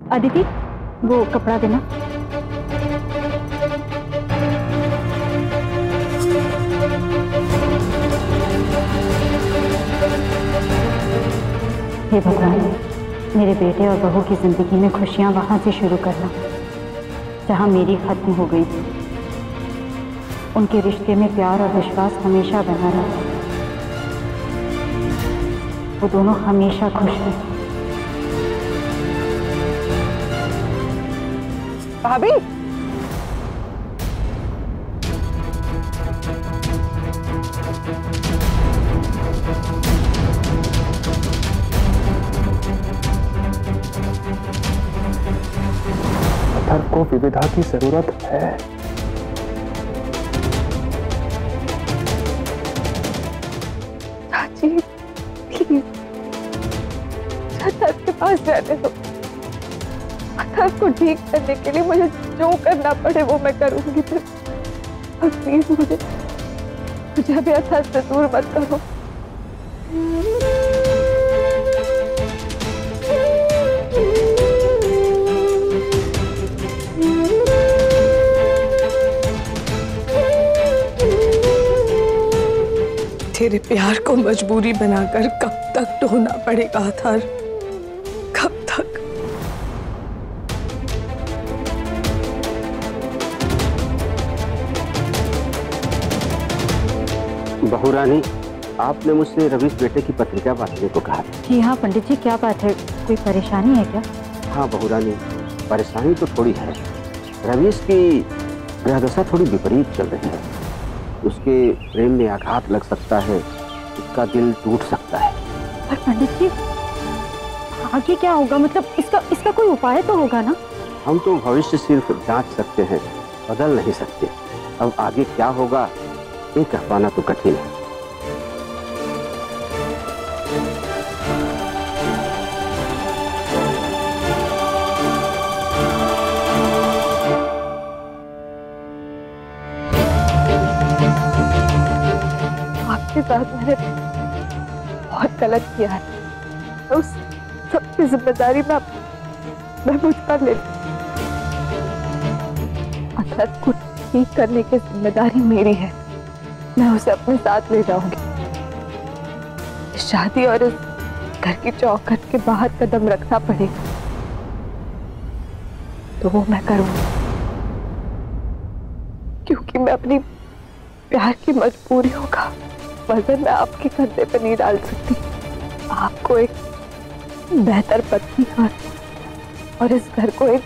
अदिति, वो कपड़ा देना। हे भगवान, मेरे बेटे और बहू की जिंदगी में खुशियां वहां से शुरू करना जहां मेरी खत्म हो गई थी। उनके रिश्ते में प्यार और विश्वास हमेशा बना रहा। वो दोनों हमेशा खुश हैं। भाभी, अथर्व को विविधा की जरूरत है। चाची प्लीज अथर्व के पास जाने दो। अथर्व को ठीक करने के लिए मुझे जो करना पड़े वो मैं करूंगी। और प्लीज मुझे अभी अथर्व से दूर मत करो। तेरे प्यार को मजबूरी बनाकर कब तक ढोना पड़ेगा अथर्व? कब तक? बहू रानी, आपने मुझसे रवीश बेटे की पत्रिका बांटने को कहा था। जी हाँ पंडित जी, क्या बात है? कोई परेशानी है क्या? हाँ बहू रानी, परेशानी तो थोड़ी है। रवीश की ग्रहदशा थोड़ी विपरीत चल रही है। उसके प्रेम में आघात लग सकता है, उसका दिल टूट सकता है। पर पंडित जी, आगे क्या होगा? मतलब इसका कोई उपाय तो होगा ना? हम तो भविष्य सिर्फ जांच सकते हैं, बदल नहीं सकते। अब आगे क्या होगा ये कह पाना तो कठिन है। आपके साथ मैंने बहुत गलत किया है। उस सबकी जिम्मेदारी मैं मुझ पर ले। अथर्व को ठीक करने की जिम्मेदारी मेरी है। मैं उसे अपने साथ ले जाऊंगी। इस शादी और इस घर की चौखट के बाहर कदम रखना पड़ेगा तो वो मैं करूंगी, क्योंकि मैं अपनी प्यार की मजबूरियों का वजन मैं आपके कंधे पर नहीं डाल सकती। आपको एक बेहतर पत्नी और इस घर को एक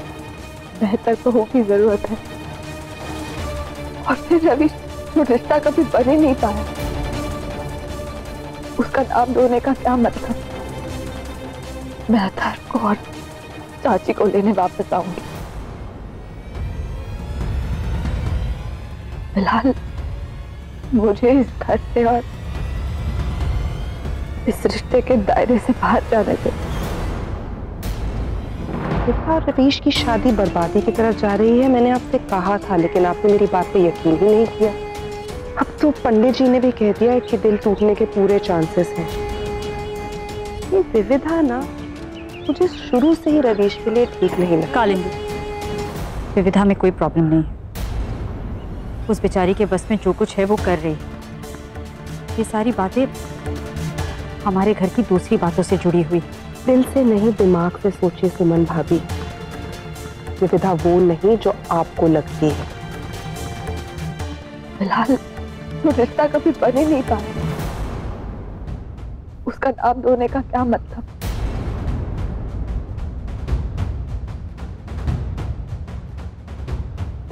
बेहतर बहू की जरूरत है। और फिर रवि जो रिश्ता कभी बन ही नहीं पाया, उसका नाम लेने का क्या मतलब? मैं अथर्व को और चाची को लेने वापस आऊंगी। फिलहाल मुझे इस घर से और इस रिश्ते के दायरे से बाहर जाने दे। रवीश की शादी बर्बादी की तरफ जा रही है, मैंने आपसे कहा था, लेकिन आपने मेरी बात पे यकीन ही नहीं किया। अब तो पंडित जी ने भी कह दिया है कि दिल टूटने के पूरे चांसेस हैं। ये विविधा ना मुझे शुरू से ही रवीश के लिए ठीक नहीं लगा। कालिंदी, विविधा में कोई प्रॉब्लम नहीं है। उस बेचारी के बस में जो कुछ है वो कर रही है। ये सारी बातें हमारे घर की दूसरी बातों से जुड़ी हुई। दिल से नहीं, दिमाग से सोचिए सुमन भाभी। विविधा वो नहीं जो आपको लगती है। फिलहाल जो रिश्ता कभी बन ही नहीं पाया, उसका नाम लेने का क्या मतलब?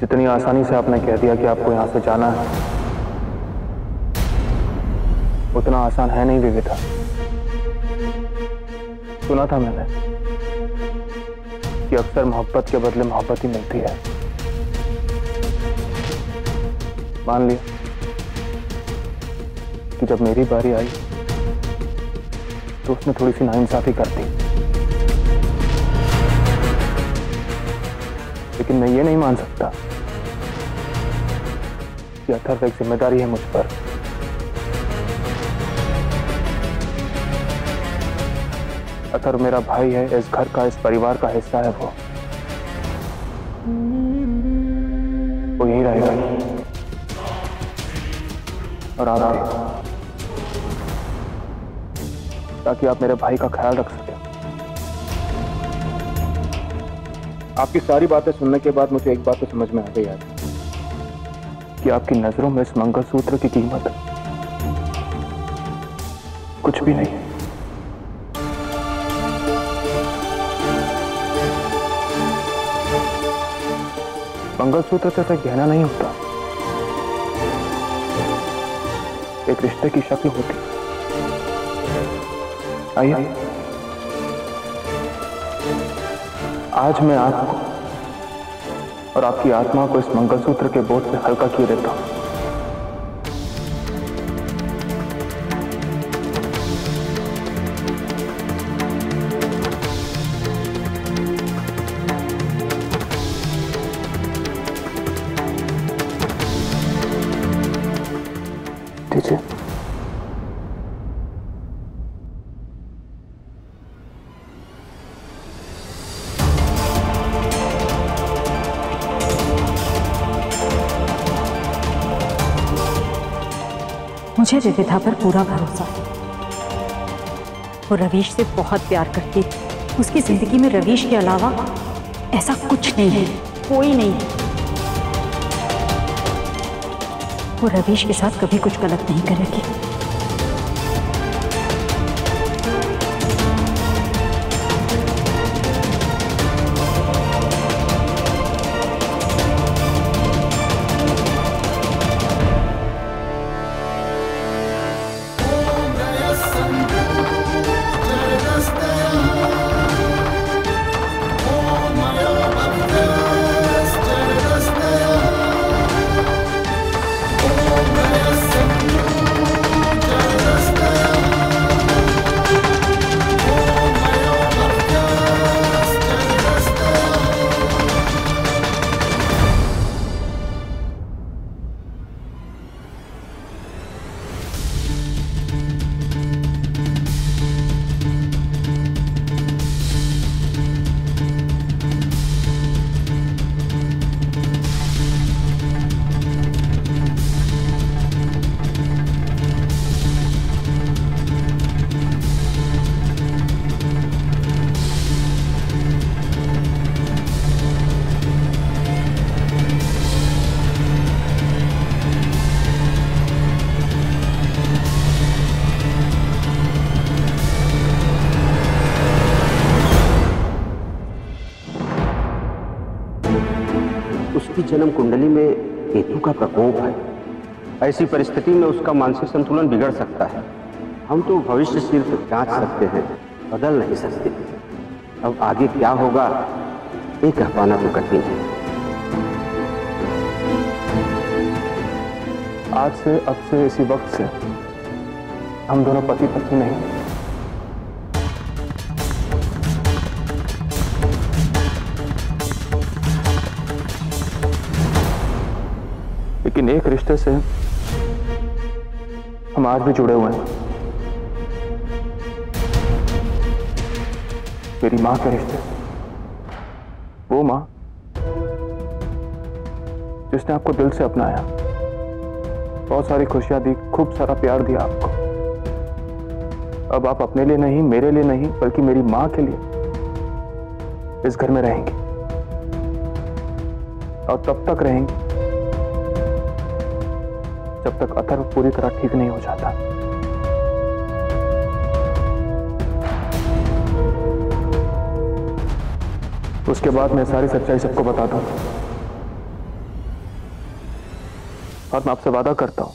जितनी आसानी से आपने कह दिया कि आपको यहां से जाना है, उतना आसान है नहीं विविधा। सुना था मैंने कि अक्सर मोहब्बत के बदले मोहब्बत ही मिलती है। मान लिया कि जब मेरी बारी आई तो उसने थोड़ी सी नाइंसाफी कर दी, लेकिन मैं ये नहीं मान सकता कि अथर्व एक जिम्मेदारी है मुझ पर। अतर मेरा भाई है, इस घर का, इस परिवार का हिस्सा है। वो यही रहेगा और आप भी, ताकि आप मेरे भाई का ख्याल रख सकें। आपकी सारी बातें सुनने के बाद मुझे एक बात तो समझ में आ गई है कि आपकी नजरों में इस मंगलसूत्र की कीमत कुछ भी नहीं है। मंगलसूत्र सिर्फ एक गहना नहीं होता, एक रिश्ते की शक्ल होती। आइए, आज मैं आपको और आपकी आत्मा को इस मंगलसूत्र के बोझ से हल्का किए देता हूं। दीजिए। मुझे विविधा पर पूरा भरोसा है। वो रवीश से बहुत प्यार करती है। उसकी जिंदगी में रवीश के अलावा ऐसा कुछ नहीं है, कोई नहीं है। वो रवीश के साथ कभी कुछ गलत नहीं करेगी। उसकी जन्म कुंडली में केतु का प्रकोप है। ऐसी परिस्थिति में उसका मानसिक संतुलन बिगड़ सकता है। हम तो भविष्य सिर्फ जांच सकते हैं, बदल नहीं सकते। अब आगे क्या होगा ये कह पाना तो कठिन है। आज से, अब से, इसी वक्त से हम दोनों पति पत्नी नहीं, लेकिन एक रिश्ते से हम आज भी जुड़े हुए हैं। मेरी मां के रिश्ते से। वो मां जिसने आपको दिल से अपनाया, बहुत सारी खुशियां दी, खूब सारा प्यार दिया आपको। अब आप अपने लिए नहीं, मेरे लिए नहीं, बल्कि मेरी मां के लिए इस घर में रहेंगे और तब तक रहेंगे जब तक अथर्व पूरी तरह ठीक नहीं हो जाता। उसके बाद मैं सारी सच्चाई सबको बता दूंगा और मैं आपसे वादा करता हूं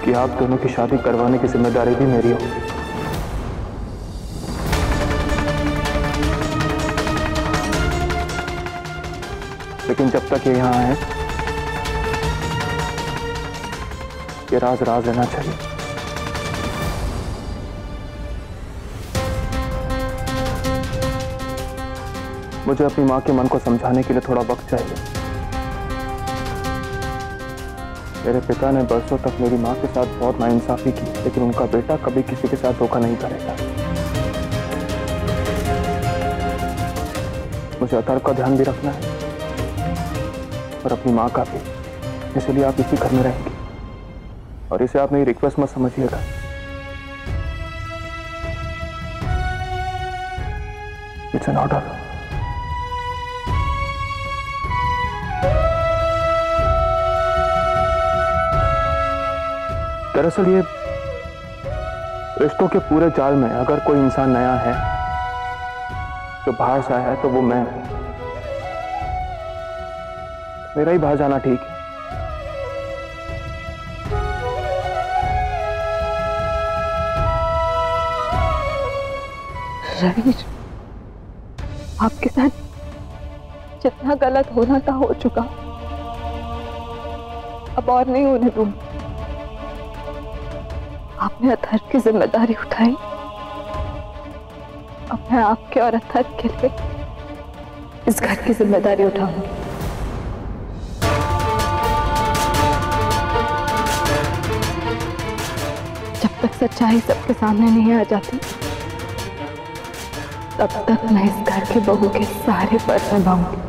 कि आप दोनों की शादी करवाने की जिम्मेदारी भी मेरी होगी। लेकिन जब तक ये यहां है, ये राज राज रहना चाहिए। मुझे अपनी मां के मन को समझाने के लिए थोड़ा वक्त चाहिए। मेरे पिता ने बरसों तक मेरी माँ के साथ बहुत नाइंसाफी की, लेकिन उनका बेटा कभी किसी के साथ धोखा नहीं करेगा। मुझे अतर का ध्यान भी रखना है और अपनी माँ का भी, इसलिए आप इसी घर में रहेंगे और इसे आप मेरी रिक्वेस्ट मत समझिएगा। It's an order. दरअसल ये रिश्तों के पूरे जाल में अगर कोई इंसान नया है जो बाहर से आया है तो वो मैं हूं। मेरा ही बाहर जाना ठीक है। रवीश, आपके साथ जितना गलत होना था हो चुका, अब और नहीं होने दूंगी। आपने अथर की जिम्मेदारी उठाई, अब मैं आपके और अथर के लिए इस घर की जिम्मेदारी उठाऊंगी। जब तक सच्चाई सबके सामने नहीं आ जाती तब तक मैं इस घर के बहू के सारे फर्ज निभाऊंगी।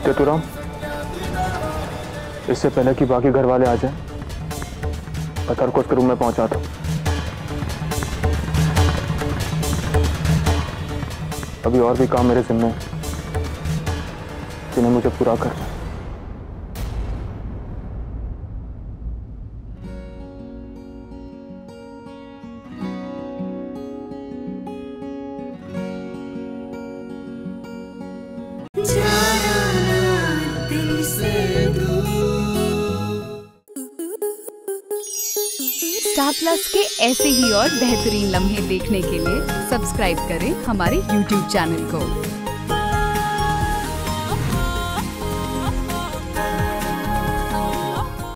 केतुराम, इससे पहले कि बाकी घर वाले आ जाएं, अथर को उसके रूम में पहुंचा दो। अभी और भी काम मेरे जिम्मे हैं जिन्हें मुझे पूरा करना है। स्टार प्लस के ऐसे ही और बेहतरीन लम्हे देखने के लिए सब्सक्राइब करें हमारे YouTube चैनल को।